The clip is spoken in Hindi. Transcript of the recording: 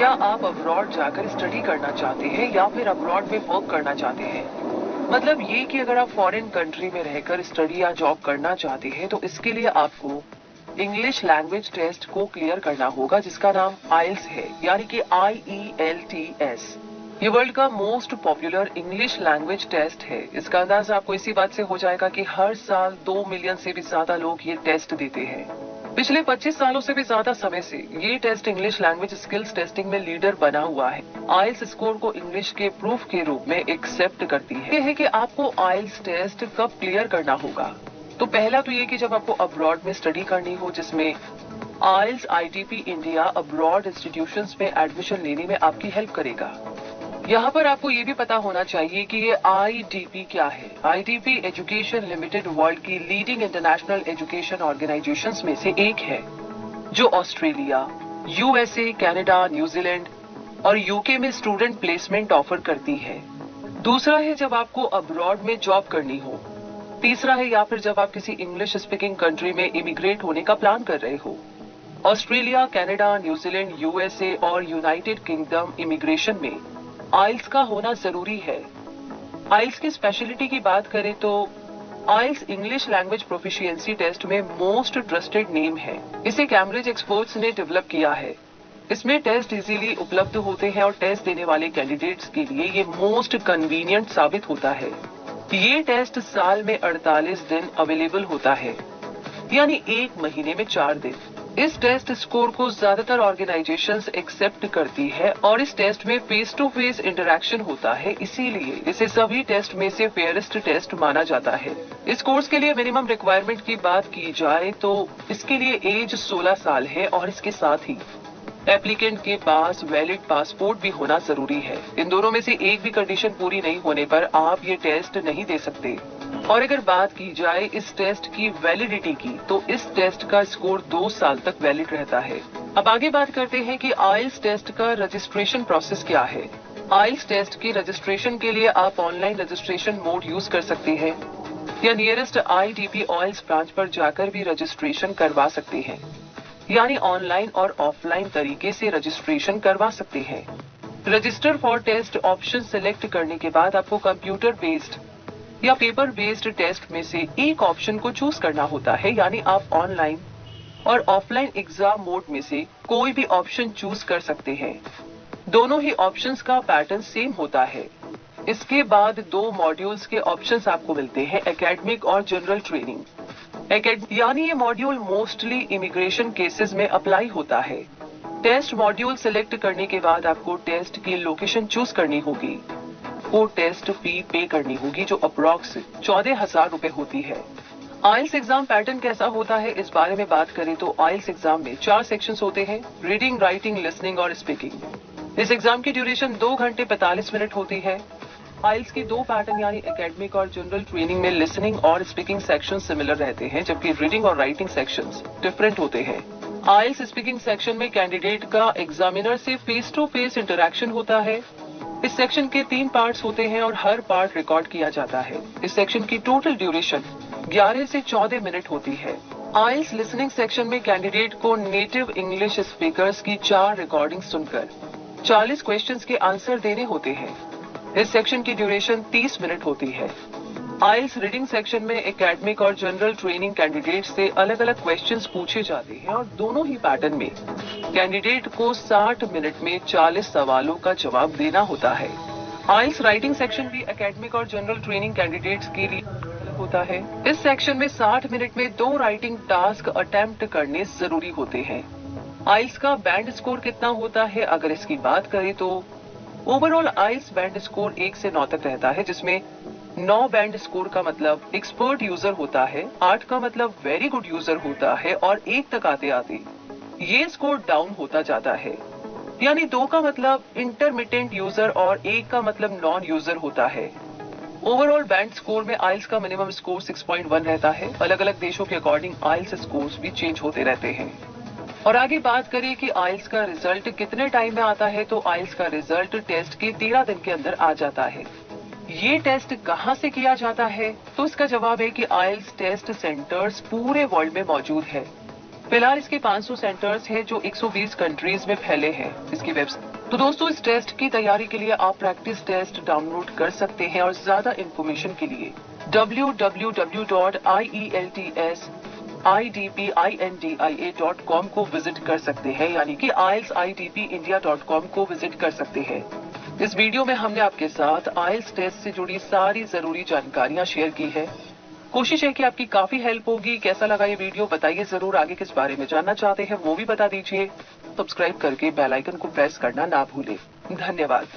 क्या आप अब्रॉड जाकर स्टडी करना चाहते हैं या फिर अब्रॉड में वर्क करना चाहते हैं? मतलब ये कि अगर आप फॉरेन कंट्री में रहकर स्टडी या जॉब करना चाहते हैं तो इसके लिए आपको इंग्लिश लैंग्वेज टेस्ट को क्लियर करना होगा, जिसका नाम आइल्स है, यानी कि IELTS। ये वर्ल्ड का most popular English language test है। इसका अंदाजा आपको इसी बात से हो जाएगा कि हर साल 2 मिलियन से भी ज्यादा लोग ये टेस्ट देते हैं। पिछले 25 सालों से भी ज्यादा समय से ये test English language skills testing में लीडर बना हुआ है। आइल्स स्कोर को इंग्लिश के प्रूफ के रूप में एक्सेप्ट करती है। ये है कि आपको आइल्स टेस्ट कब क्लियर करना होगा। तो पहला तो ये कि जब आपको अब्रॉड में स्टडी करनी हो, जिसमें आइल्स ITP इंडिया अब्रॉड इंस्टीट्यूशंस में एडमिशन लेने में आपकी हेल्प करेगा। यहाँ पर आपको ये भी पता होना चाहिए कि ये IDP क्या है। IDP एजुकेशन लिमिटेड वर्ल्ड की लीडिंग इंटरनेशनल एजुकेशन ऑर्गेनाइजेशंस में से एक है, जो ऑस्ट्रेलिया, USA, कनाडा, न्यूजीलैंड और UK में स्टूडेंट प्लेसमेंट ऑफर करती है। दूसरा है जब आपको अब्रॉड में जॉब करनी हो। तीसरा है या फिर जब आप किसी इंग्लिश स्पीकिंग कंट्री में इमिग्रेट होने का प्लान कर रहे हो। ऑस्ट्रेलिया, कनाडा, न्यूजीलैंड, USA और यूनाइटेड किंगडम इमिग्रेशन में आइल्स का होना जरूरी है। आइल्स की स्पेशलिटी की बात करें तो आइल्स इंग्लिश लैंग्वेज प्रोफिशिएंसी टेस्ट में मोस्ट ट्रस्टेड नेम है। इसे कैम्ब्रिज एक्सपर्ट्स ने डेवलप किया है। इसमें टेस्ट इजीली उपलब्ध होते हैं और टेस्ट देने वाले कैंडिडेट्स के लिए ये मोस्ट कन्वीनियंट साबित होता है। ये टेस्ट साल में 48 दिन अवेलेबल होता है, यानी 1 महीने में 4 दिन। इस टेस्ट स्कोर को ज्यादातर ऑर्गेनाइजेशंस एक्सेप्ट करती है और इस टेस्ट में फेस टू फेस इंटरेक्शन होता है, इसीलिए इसे सभी टेस्ट में से फेयरेस्ट टेस्ट माना जाता है। इस कोर्स के लिए मिनिमम रिक्वायरमेंट की बात की जाए तो इसके लिए एज 16 साल है और इसके साथ ही एप्लीकेंट के पास वैलिड पासपोर्ट भी होना जरूरी है। इन दोनों में से एक भी कंडीशन पूरी नहीं होने पर आप ये टेस्ट नहीं दे सकते। और अगर बात की जाए इस टेस्ट की वैलिडिटी की, तो इस टेस्ट का स्कोर 2 साल तक वैलिड रहता है। अब आगे बात करते हैं कि आइल्स टेस्ट का रजिस्ट्रेशन प्रोसेस क्या है। आइल्स टेस्ट की रजिस्ट्रेशन के लिए आप ऑनलाइन रजिस्ट्रेशन मोड यूज कर सकते हैं या नियरेस्ट IDP आइल्स ब्रांच पर जाकर भी रजिस्ट्रेशन करवा सकते हैं, यानी ऑनलाइन और ऑफलाइन तरीके से रजिस्ट्रेशन करवा सकते हैं। Register for test option select करने के बाद आपको कंप्यूटर बेस्ड या पेपर बेस्ड टेस्ट में से एक ऑप्शन को चूज करना होता है, यानी आप ऑनलाइन और ऑफलाइन एग्जाम मोड में से कोई भी ऑप्शन चूज कर सकते हैं। दोनों ही ऑप्शंस का पैटर्न सेम होता है। इसके बाद 2 मॉड्यूल्स के ऑप्शंस आपको मिलते हैं, एकेडमिक और जनरल ट्रेनिंग। यानी ये मॉड्यूल मोस्टली इमिग्रेशन केसेस में अप्लाई होता है। टेस्ट मॉड्यूल सिलेक्ट करने के बाद आपको टेस्ट की लोकेशन चूज करनी होगी। को टेस्ट फी पे करनी होगी, जो अप्रोक्स 14,000 रुपए होती है। आइल्स एग्जाम पैटर्न कैसा होता है, इस बारे में बात करें तो आइल्स एग्जाम में 4 सेक्शंस होते हैं, रीडिंग, राइटिंग, लिसनिंग और स्पीकिंग। इस एग्जाम की ड्यूरेशन 2 घंटे 45 मिनट होती है। आइल्स के 2 पैटर्न यानी एकेडमिक और जनरल ट्रेनिंग में लिसनिंग और स्पीकिंग सेक्शन सिमिलर रहते हैं, जबकि रीडिंग और राइटिंग सेक्शंस डिफरेंट होते हैं। आइल्स स्पीकिंग सेक्शन में कैंडिडेट का एग्जामिनर से फेस टू फेस इंटरेक्शन होता है। इस सेक्शन के 3 पार्ट्स होते हैं और हर पार्ट रिकॉर्ड किया जाता है। इस सेक्शन की टोटल ड्यूरेशन 11 से 14 मिनट होती है। आइल्स लिसनिंग सेक्शन में कैंडिडेट को नेटिव इंग्लिश स्पीकर्स की 4 रिकॉर्डिंग सुनकर 40 क्वेश्चंस के आंसर देने होते हैं। इस सेक्शन की ड्यूरेशन 30 मिनट होती है। आइल्स रीडिंग सेक्शन में एकेडमिक और जनरल ट्रेनिंग कैंडिडेट से अलग अलग क्वेश्चंस पूछे जाते हैं और दोनों ही पैटर्न में कैंडिडेट को 60 मिनट में 40 सवालों का जवाब देना होता है। आइल्स राइटिंग सेक्शन भी एकेडमिक और जनरल ट्रेनिंग कैंडिडेट्स के लिए अलग होता है। इस सेक्शन में 60 मिनट में 2 राइटिंग टास्क अटेम्प्ट करने जरूरी होते हैं। आइल्स का बैंड स्कोर कितना होता है, अगर इसकी बात करें तो ओवरऑल आइल्स बैंड स्कोर 1 से 9 तक रहता है, जिसमें 9 बैंड स्कोर का मतलब एक्सपर्ट यूजर होता है, 8 का मतलब वेरी गुड यूजर होता है और 1 तक आते आते ये स्कोर डाउन होता जाता है, यानी 2 का मतलब इंटरमिटेंट यूजर और 1 का मतलब नॉन यूजर होता है। ओवरऑल बैंड स्कोर में आइल्स का मिनिमम स्कोर 6.1 रहता है। अलग अलग देशों के अकॉर्डिंग आइल्स स्कोर्स भी चेंज होते रहते हैं। और आगे बात करें कि आइल्स का रिजल्ट कितने टाइम में आता है, तो आइल्स का रिजल्ट टेस्ट के 13 दिन के अंदर आ जाता है। ये टेस्ट कहाँ से किया जाता है, तो इसका जवाब है कि आइल्स टेस्ट सेंटर्स पूरे वर्ल्ड में मौजूद है। फिलहाल इसके 500 सेंटर्स हैं जो 120 कंट्रीज में फैले हैं। इसकी वेबसाइट तो दोस्तों, इस टेस्ट की तैयारी के लिए आप प्रैक्टिस टेस्ट डाउनलोड कर सकते हैं और ज्यादा इंफॉर्मेशन के लिए www.ieltsidpindia.com को विजिट कर सकते हैं, यानी कि IELTSIDPindia.com को विजिट कर सकते हैं। इस वीडियो में हमने आपके साथ आइल्स टेस्ट से जुड़ी सारी जरूरी जानकारियां शेयर की है। कोशिश है कि आपकी काफी हेल्प होगी। कैसा लगा ये वीडियो बताइए जरूर। आगे किस बारे में जानना चाहते हैं वो भी बता दीजिए। सब्सक्राइब करके बेल आइकन को प्रेस करना ना भूलें। धन्यवाद।